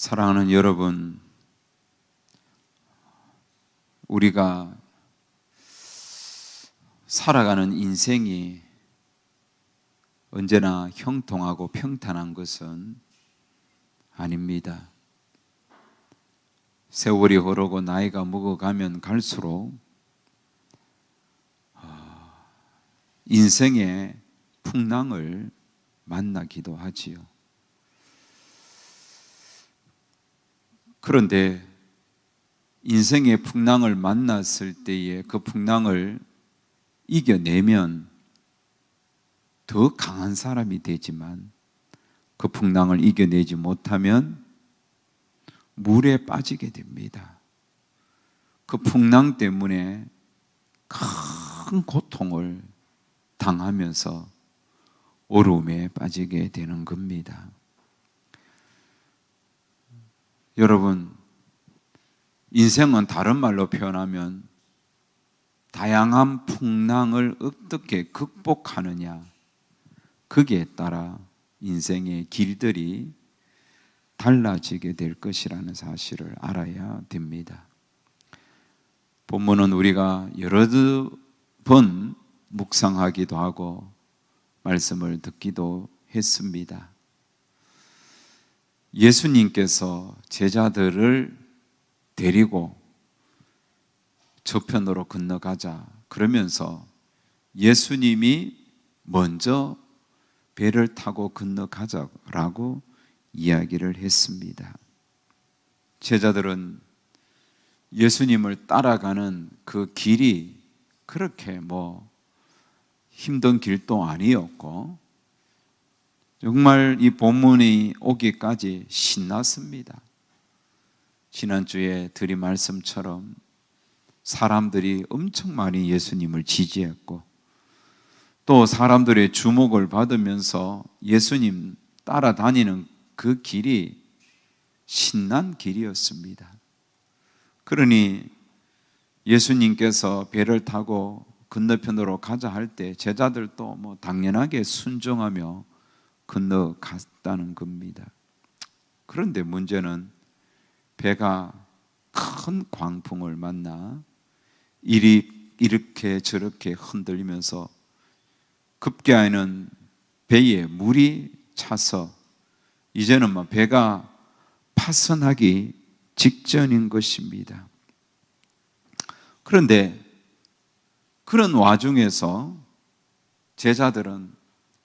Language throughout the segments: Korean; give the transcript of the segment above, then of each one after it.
사랑하는 여러분, 우리가 살아가는 인생이 언제나 형통하고 평탄한 것은 아닙니다. 세월이 흐르고 나이가 먹어가면 갈수록 인생의 풍랑을 만나기도 하지요. 그런데 인생의 풍랑을 만났을 때에 그 풍랑을 이겨내면 더 강한 사람이 되지만, 그 풍랑을 이겨내지 못하면 물에 빠지게 됩니다. 그 풍랑 때문에 큰 고통을 당하면서 어려움에 빠지게 되는 겁니다. 여러분, 인생은 다른 말로 표현하면 다양한 풍랑을 어떻게 극복하느냐, 거기에 따라 인생의 길들이 달라지게 될 것이라는 사실을 알아야 됩니다. 본문은 우리가 여러 번 묵상하기도 하고 말씀을 듣기도 했습니다. 예수님께서 제자들을 데리고 저편으로 건너가자 그러면서 예수님이 먼저 배를 타고 건너가자라고 이야기를 했습니다. 제자들은 예수님을 따라가는 그 길이 그렇게 힘든 길도 아니었고, 정말 이 본문이 오기까지 신났습니다. 지난주에 드린 말씀처럼 사람들이 엄청 많이 예수님을 지지했고, 또 사람들의 주목을 받으면서 예수님 따라다니는 그 길이 신난 길이었습니다. 그러니 예수님께서 배를 타고 건너편으로 가자 할 때 제자들도 당연하게 순종하며 건너갔다는 겁니다. 그런데 문제는 배가 큰 광풍을 만나 이렇게 저렇게 흔들리면서 급기야에는 배에 물이 차서 이제는 배가 파선하기 직전인 것입니다. 그런데 그런 와중에서 제자들은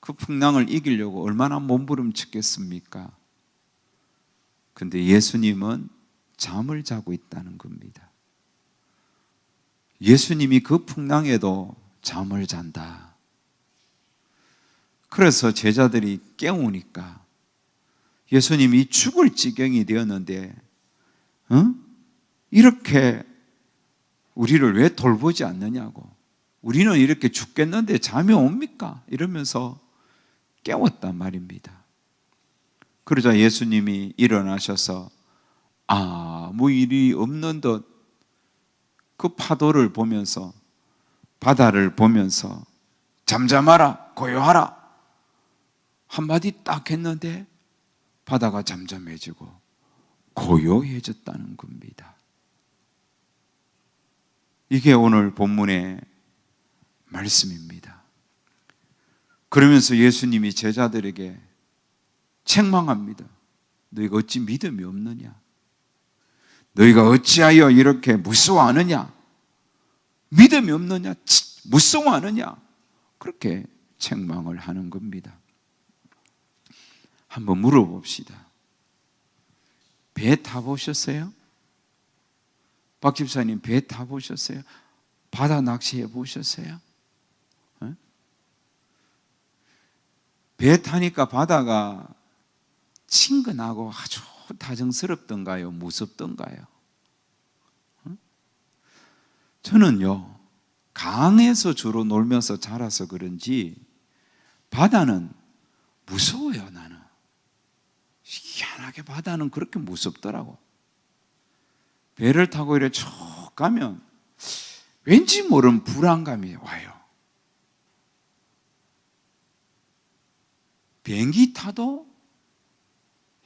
그 풍랑을 이기려고 얼마나 몸부림쳤겠습니까? 근데 예수님은 잠을 자고 있다는 겁니다. 예수님이 그 풍랑에도 잠을 잔다. 그래서 제자들이 깨우니까 예수님이 죽을 지경이 되었는데 이렇게 우리를 왜 돌보지 않느냐고, 우리는 이렇게 죽겠는데 잠이 옵니까? 이러면서 깨웠단 말입니다. 그러자 예수님이 일어나셔서 아무 일이 없는 듯 그 파도를 보면서, 바다를 보면서 잠잠하라, 고요하라 한마디 딱 했는데 바다가 잠잠해지고 고요해졌다는 겁니다. 이게 오늘 본문의 말씀입니다. 그러면서 예수님이 제자들에게 책망합니다. 너희가 어찌 믿음이 없느냐? 너희가 어찌하여 이렇게 무서워하느냐? 믿음이 없느냐? 무서워하느냐? 그렇게 책망을 하는 겁니다. 한번 물어봅시다. 배 타보셨어요? 박 집사님, 배 타보셨어요? 바다 낚시해 보셨어요? 배 타니까 바다가 친근하고 아주 다정스럽던가요? 무섭던가요? 저는요, 강에서 주로 놀면서 자라서 그런지 바다는 무서워요. 나는 희한하게 바다는 그렇게 무섭더라고. 배를 타고 이렇게 쭉 가면 왠지 모르는 불안감이 와요. 비행기 타도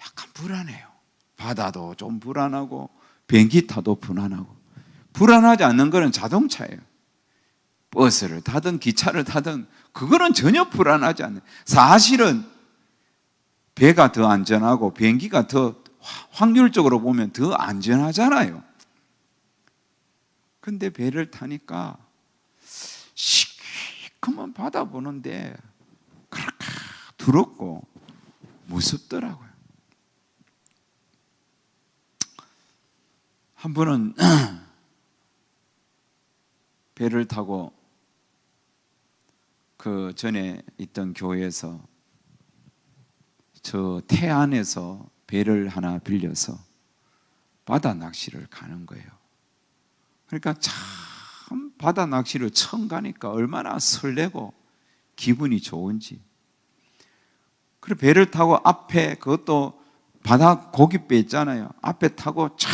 약간 불안해요. 바다도 좀 불안하고 비행기 타도 불안하고. 불안하지 않는 거는 자동차예요. 버스를 타든 기차를 타든 그거는 전혀 불안하지 않아요. 사실은 배가 더 안전하고 비행기가 더 확률적으로 보면 더 안전하잖아요. 근데 배를 타니까 시커먼 바다 보는데 그렇게 두렵고 무섭더라고요. 한 분은 배를 타고 그 전에 있던 교회에서 저 태안에서 배를 하나 빌려서 바다 낚시를 가는 거예요. 그러니까 참 바다 낚시를 처음 가니까 얼마나 설레고 기분이 좋은지. 그리고 배를 타고 앞에 그것도 바다 고깃배 있잖아요. 앞에 타고 쫙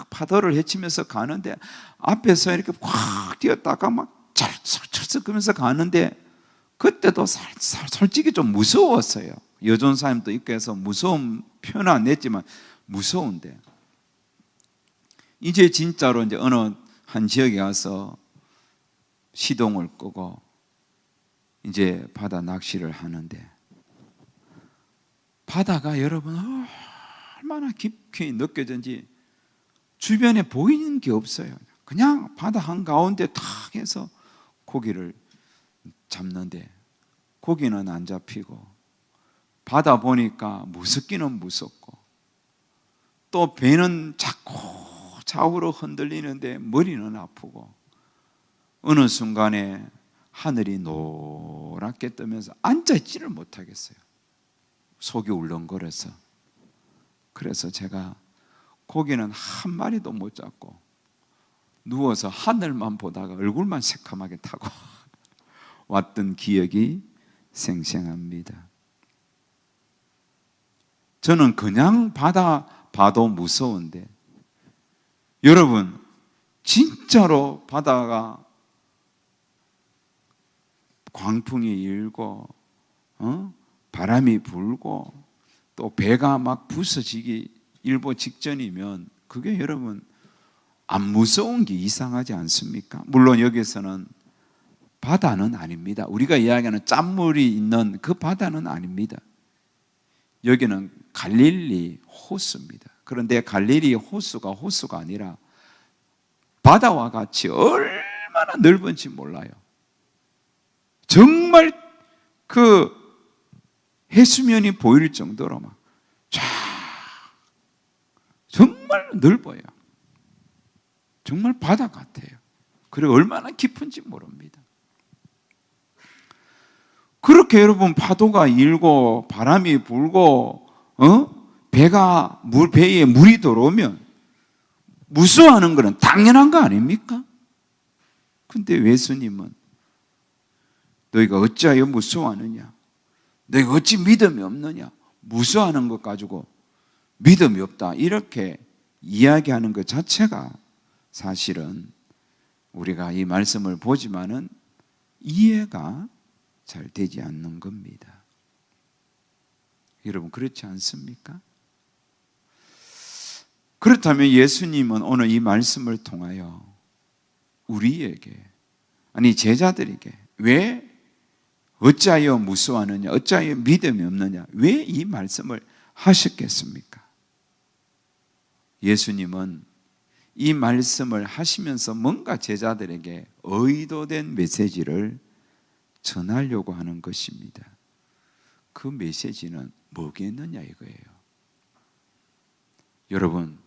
파도를 헤치면서 가는데 앞에서 이렇게 확 뛰었다가 막 철썩하면서 가는데 그때도 솔직히 좀 무서웠어요. 여전사님도 있고 해서 무서운 표현 안 냈지만 무서운데 이제 진짜로 이제 어느 한 지역에 가서 시동을 끄고 이제 바다 낚시를 하는데 바다가 여러분 얼마나 깊이 느껴졌는지 주변에 보이는 게 없어요. 그냥 바다 한가운데 탁 해서 고기를 잡는데 고기는 안 잡히고 바다 보니까 무섭기는 무섭고 또 배는 자꾸 좌우로 흔들리는데 머리는 아프고 어느 순간에 하늘이 노랗게 뜨면서 앉아있지를 못하겠어요. 속이 울렁거려서. 그래서 제가 고기는 한 마리도 못 잡고 누워서 하늘만 보다가 얼굴만 새카맣게 타고 왔던 기억이 생생합니다. 저는 그냥 바다 봐도 무서운데 여러분 진짜로 바다가 광풍이 일고 바람이 불고 또 배가 막 부서지기 일보 직전이면 그게 여러분 안 무서운 게 이상하지 않습니까? 물론 여기서는 바다는 아닙니다. 우리가 이야기하는 짠물이 있는 그 바다는 아닙니다. 여기는 갈릴리 호수입니다. 그런데 갈릴리 호수가 아니라 바다와 같이 얼마나 넓은지 몰라요. 정말 그 해수면이 보일 정도로 막 쫙 정말 넓어요. 정말 바다 같아요. 그리고 얼마나 깊은지 모릅니다. 그렇게 여러분 파도가 일고 바람이 불고 배에 물이 들어오면 무서워하는 것은 당연한 거 아닙니까? 근데 예수님은 너희가 어찌하여 무서워하느냐? 너희가 어찌 믿음이 없느냐? 무서워하는 것 가지고 믿음이 없다 이렇게 이야기하는 것 자체가 사실은 우리가 이 말씀을 보지만은 이해가 잘 되지 않는 겁니다. 여러분 그렇지 않습니까? 그렇다면 예수님은 오늘 이 말씀을 통하여 우리에게 아니 제자들에게 왜 어찌하여 무서워하느냐 어찌하여 믿음이 없느냐 왜 이 말씀을 하셨겠습니까? 예수님은 이 말씀을 하시면서 뭔가 제자들에게 의도된 메시지를 전하려고 하는 것입니다. 그 메시지는 뭐겠느냐 이거예요. 여러분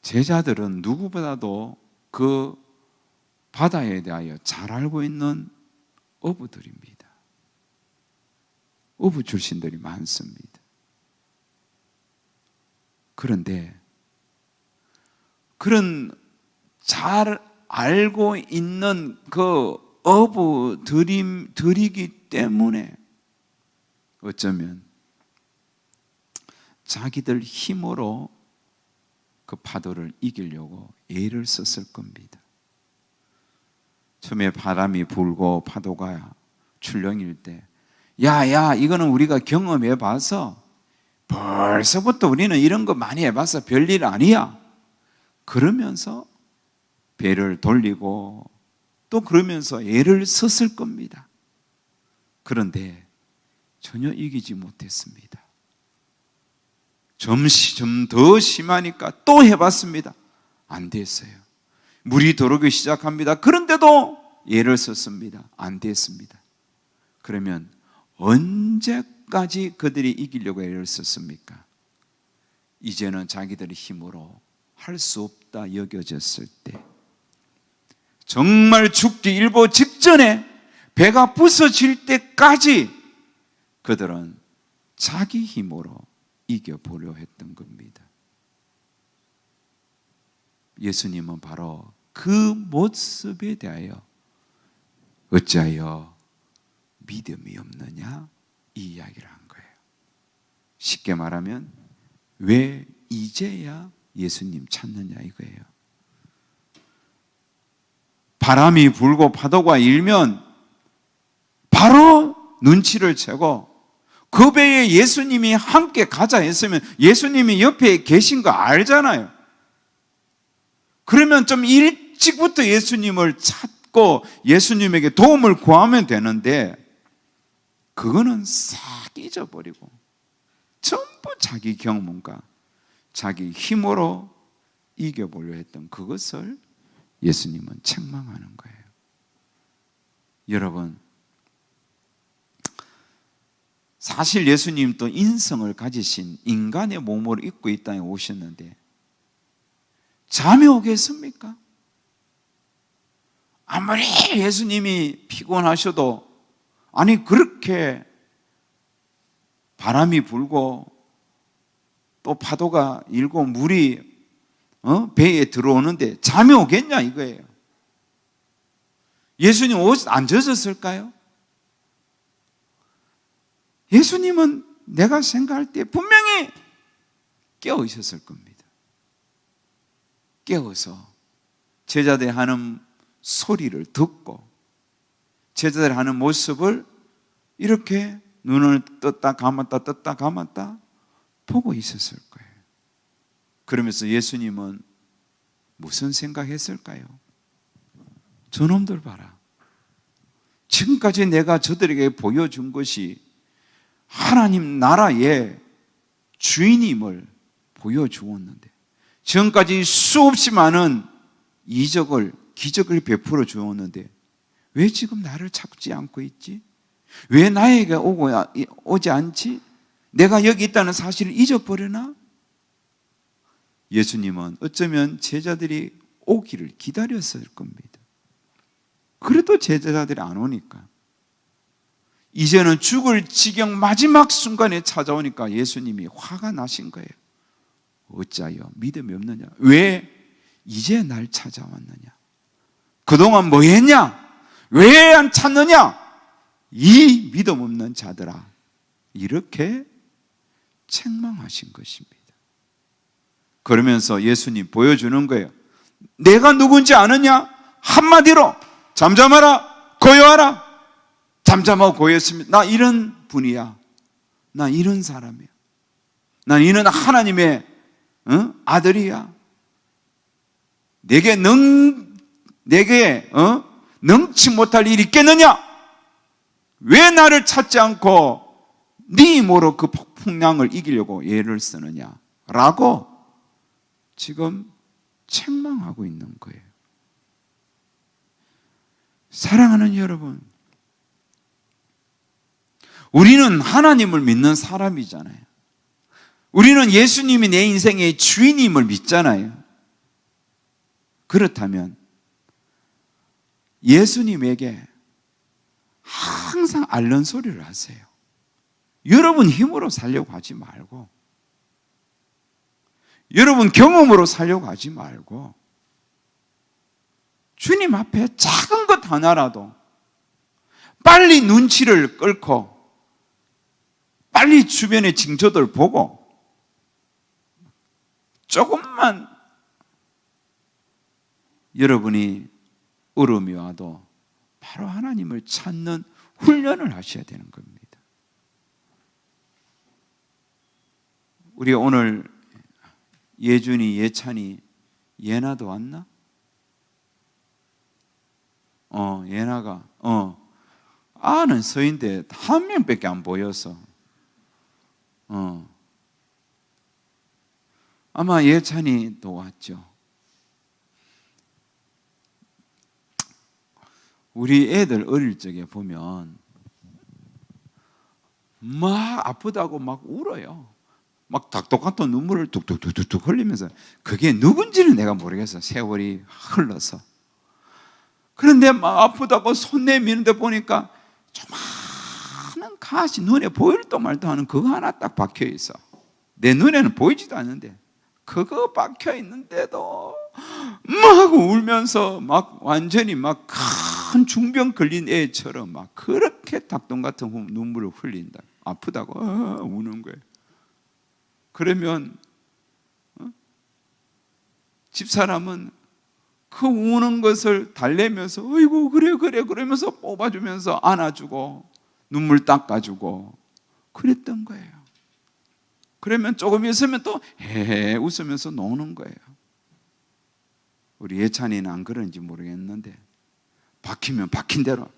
제자들은 누구보다도 그 바다에 대하여 잘 알고 있는 어부들입니다. 어부 출신들이 많습니다. 그런데 그런 잘 알고 있는 그 어부들이기 때문에 어쩌면 자기들 힘으로 그 파도를 이기려고 애를 썼을 겁니다. 처음에 바람이 불고 파도가 출렁일 때 야야 이거는 우리가 경험해 봐서 벌써부터 우리는 이런 거 많이 해봐서 별일 아니야. 그러면서 배를 돌리고 또 그러면서 애를 썼을 겁니다. 그런데 전혀 이기지 못했습니다. 점점 더 심하니까 또 해봤습니다. 안 됐어요. 물이 들어오기 시작합니다. 그런데도 애를 썼습니다. 안 됐습니다. 그러면 언제까지 그들이 이기려고 애를 썼습니까? 이제는 자기들의 힘으로 할 수 없다 여겨졌을 때, 정말 죽기 일보 직전에 배가 부서질 때까지 그들은 자기 힘으로 이겨보려 했던 겁니다. 예수님은 바로 그 모습에 대하여 어찌하여 믿음이 없느냐 이 이야기를 한 거예요. 쉽게 말하면 왜 이제야 예수님 찾느냐 이거예요. 바람이 불고 파도가 일면 바로 눈치를 채고 그 배에 예수님이 함께 가자 했으면 예수님이 옆에 계신 거 알잖아요. 그러면 좀 일찍부터 예수님을 찾고 예수님에게 도움을 구하면 되는데 그거는 싹 잊어버리고 전부 자기 경험과 자기 힘으로 이겨보려 했던 그것을 예수님은 책망하는 거예요. 여러분, 사실 예수님도 인성을 가지신 인간의 몸을 입고 이 땅에 오셨는데 잠이 오겠습니까? 아무리 예수님이 피곤하셔도 아니 그렇게 바람이 불고 또 파도가 일고 물이 배에 들어오는데 잠이 오겠냐 이거예요. 예수님 옷 안 젖었을까요? 예수님은 내가 생각할 때 분명히 깨어 있었을 겁니다. 깨어서 제자들이 하는 소리를 듣고 제자들이 하는 모습을 이렇게 눈을 떴다 감았다 보고 있었을 거예요. 그러면서 예수님은 무슨 생각했을까요? 저놈들 봐라. 지금까지 내가 저들에게 보여준 것이 하나님 나라의 주인임을 보여주었는데 지금까지 수없이 많은 이적을 기적을 베풀어 주었는데 왜 지금 나를 찾지 않고 있지? 왜 나에게 오지 않지? 내가 여기 있다는 사실을 잊어버리나? 예수님은 어쩌면 제자들이 오기를 기다렸을 겁니다. 그래도 제자들이 안 오니까 이제는 죽을 지경 마지막 순간에 찾아오니까 예수님이 화가 나신 거예요. 어찌하여 믿음이 없느냐? 왜 이제 날 찾아왔느냐? 그동안 뭐 했냐? 왜 안 찾느냐? 이 믿음 없는 자들아, 이렇게 책망하신 것입니다. 그러면서 예수님 보여주는 거예요. 내가 누군지 아느냐? 한마디로 잠잠하라, 고요하라. 잠잠하고 고요했습니다. 나 이런 분이야. 나 이런 사람이야. 난 이런 하나님의 아들이야. 내게 능치 못할 일이 있겠느냐? 왜 나를 찾지 않고 네 힘으로 그 풍랑을 이기려고 애를 쓰느냐? 라고 지금 책망하고 있는 거예요. 사랑하는 여러분, 우리는 하나님을 믿는 사람이잖아요. 우리는 예수님이 내 인생의 주인임을 믿잖아요. 그렇다면 예수님에게 항상 앓는 소리를 하세요. 여러분 힘으로 살려고 하지 말고, 여러분 경험으로 살려고 하지 말고, 주님 앞에 작은 것 하나라도 빨리 눈치를 끌고 빨리 주변의 징조들 보고 조금만 여러분이 어려움이 와도 바로 하나님을 찾는 훈련을 하셔야 되는 겁니다. 우리 오늘 예준이, 예찬이, 예나도 왔나? 예나가 아는 서인데 한 명밖에 안 보여서 아마 예찬이도 왔죠. 우리 애들 어릴 적에 보면 막 아프다고 막 울어요. 막 닭독같은 눈물을 뚝뚝뚝뚝 흘리면서, 그게 누군지는 내가 모르겠어. 세월이 흘러서. 그런데 막 아프다고 손 내미는데 보니까 조그마한 가시, 눈에 보일도 말도 하는 그거 하나 딱 박혀 있어. 내 눈에는 보이지도 않는데 그거 박혀 있는데도 막 울면서 막 완전히 막 큰 중병 걸린 애처럼 막 그렇게 닭똥 같은 눈물을 흘린다. 아프다고 우는 거예요. 그러면 집사람은 그 우는 것을 달래면서 어이구 그래 그러면서 뽑아주면서 안아주고 눈물 닦아주고 그랬던 거예요. 그러면 조금 있으면 또 헤헤 웃으면서 노는 거예요. 우리 예찬이는 안 그런지 모르겠는데 박히면 박힌 대로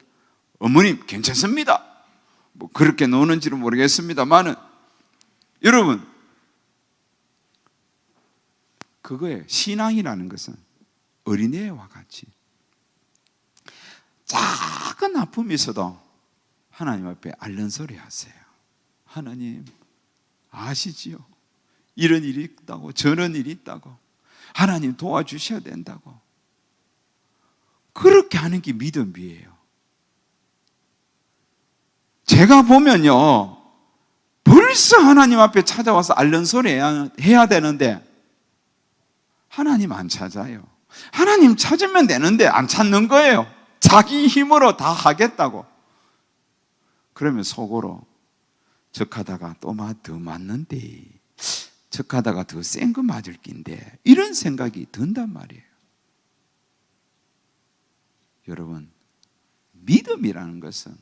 어머님 괜찮습니다. 뭐 그렇게 노는지는 모르겠습니다만은 여러분, 그거예요. 신앙이라는 것은 어린애와 같이 작은 아픔이 있어도 하나님 앞에 앓는 소리 하세요. 하나님 아시지요? 이런 일이 있다고, 저런 일이 있다고, 하나님 도와주셔야 된다고. 그렇게 하는 게 믿음이에요. 제가 보면요, 벌써 하나님 앞에 찾아와서 앓는 소리 해야 되는데 하나님 안 찾아요. 하나님 찾으면 되는데 안 찾는 거예요. 자기 힘으로 다 하겠다고. 그러면 속으로 적하다가 또 더 맞는데, 적하다가 더 센 거 맞을 낀데, 이런 생각이 든단 말이에요. 여러분, 믿음이라는 것은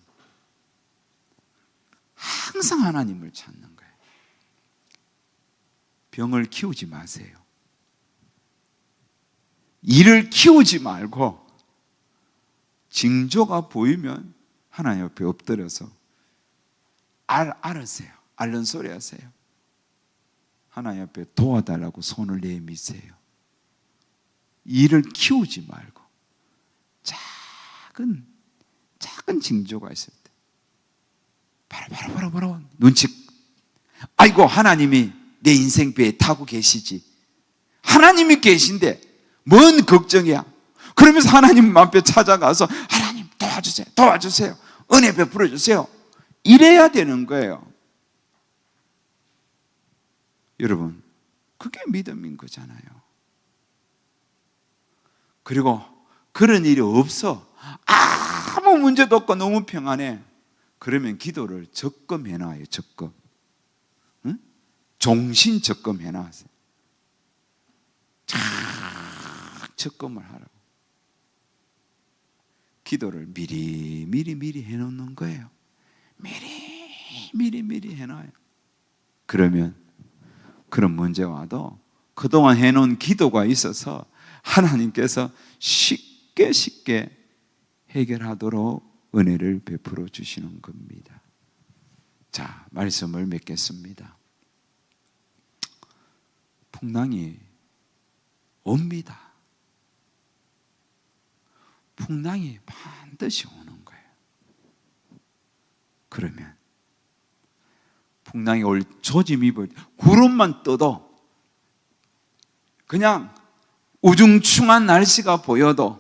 항상 하나님을 찾는 거예요. 병을 키우지 마세요. 일을 키우지 말고 징조가 보이면 하나님 옆에 엎드려서 알으세요. 앓는 소리 하세요. 하나님 앞에 도와달라고 손을 내미세요. 일을 키우지 말고 작은 징조가 있을 때 바로 눈치, 아이고 하나님이 내 인생 배에 타고 계시지, 하나님이 계신데 뭔 걱정이야. 그러면서 하나님 앞에 찾아가서 하나님 도와주세요, 은혜 베풀어 주세요, 이래야 되는 거예요. 여러분, 그게 믿음인 거잖아요. 그리고 그런 일이 없어, 아무 문제도 없고 너무 평안해, 그러면 기도를 적금 해놔요. 적금, 응? 종신 적금 해놔세요. 적금을 하라고. 기도를 미리 해놓는 거예요. 미리 해놔요. 그러면 그런 문제 와도 그동안 해놓은 기도가 있어서 하나님께서 쉽게 해결하도록 은혜를 베풀어 주시는 겁니다. 자, 말씀을 맺겠습니다. 풍랑이 옵니다. 풍랑이 반드시 오는 거예요. 그러면 풍랑이 올 조짐이 보일 때 구름만 떠도, 그냥 우중충한 날씨가 보여도,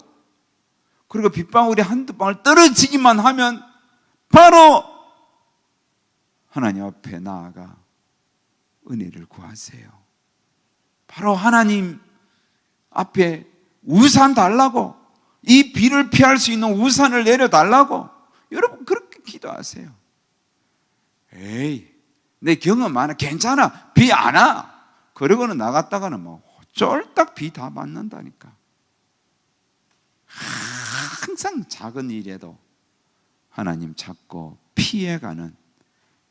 그리고 빗방울이 한두 방울 떨어지기만 하면 바로 하나님 앞에 나아가 은혜를 구하세요. 바로 하나님 앞에 우산 달라고, 이 비를 피할 수 있는 우산을 내려달라고, 여러분 그렇게 기도하세요. 에이, 내 경험 많아, 괜찮아, 비 안 와, 그러고는 나갔다가는 뭐 쫄딱 비 다 맞는다니까. 항상 작은 일에도 하나님 찾고 피해가는,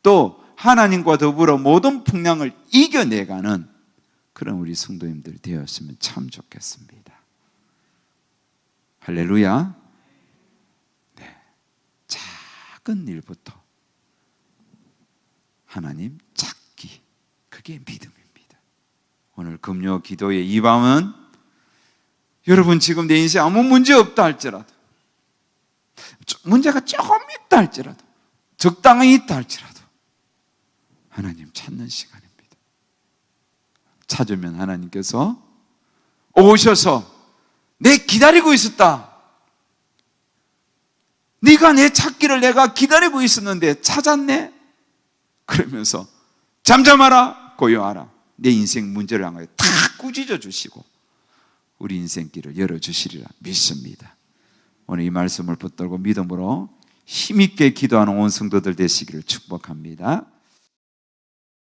또 하나님과 더불어 모든 풍랑을 이겨내가는 그런 우리 성도님들 되었으면 참 좋겠습니다. 할렐루야. 네. 작은 일부터 하나님 찾기, 그게 믿음입니다. 오늘 금요 기도의 이 밤은 여러분 지금 내 인생에 아무 문제 없다 할지라도, 문제가 조금 있다 할지라도, 적당히 있다 할지라도 하나님 찾는 시간입니다. 찾으면 하나님께서 오셔서 내 기다리고 있었다, 네가 내 찾기를 내가 기다리고 있었는데 찾았네, 그러면서 잠잠하라, 고요하라, 내 인생 문제를 향하여 다 꾸짖어 주시고 우리 인생길을 열어주시리라 믿습니다. 오늘 이 말씀을 붙들고 믿음으로 힘있게 기도하는 온 성도들 되시기를 축복합니다.